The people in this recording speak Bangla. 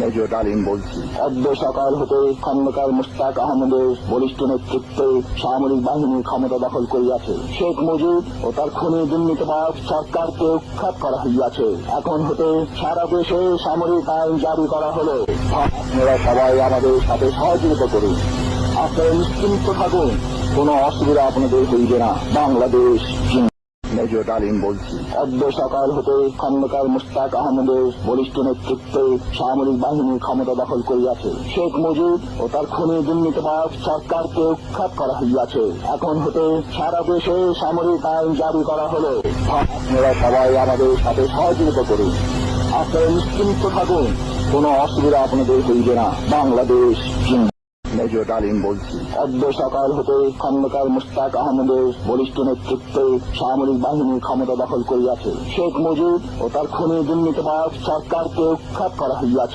মেজর ডালিম বলছি। অদ্য সকাল হতে খন্দকার মুশতাক আহমদের বলিষ্ঠ নেতৃত্বে সামরিক বাহিনী ক্ষমতা দখল করিয়াছে। শেখ মুজিব ও তার খুনি দুর্নীতিবাজ সরকারকে উৎখাত করা হইয়াছে। এখন হতে সারা দেশে সামরিক আইন জারি করা হলো। আপনারা সবাই আমাদের সাথে সহযোগিতা করুন। আপনারা নিশ্চিন্ত থাকুন, কোনো অসুবিধা আপনাদের হইবে না। বাংলাদেশ মেজর ডালিম বলছি। অদ্য সকাল হতে খন্দকার মুশতাক আহমদের বলিষ্ঠ নেতৃত্বে সামরিক বাহিনী ক্ষমতা দখল করিয়াছে। শেখ মুজিব ও তার খুনি দুর্নীতিবাজ সরকারকে উৎখাত করা হইয়াছে। এখন হতে সারা দেশে সামরিক আইন জারি করা হলো। আপনারা সবাই আমাদের সাথে সহযোগিতা করুন। আপনারা নিশ্চিন্ত থাকুন, কোনো অসুবিধা আপনাদের হইবে না। বাংলাদেশ মেজর ডালিম বলছি। অদ্য সকাল হতে খন্দকার মুশতাক আহমদের বলিষ্ঠ নেতৃত্বে সামরিক বাহিনী ক্ষমতা দখল করিয়াছে। শেখ মুজিব ও তার খুনি দুর্নীতিবাজ সরকারকে উৎখাত করা হইয়াছে।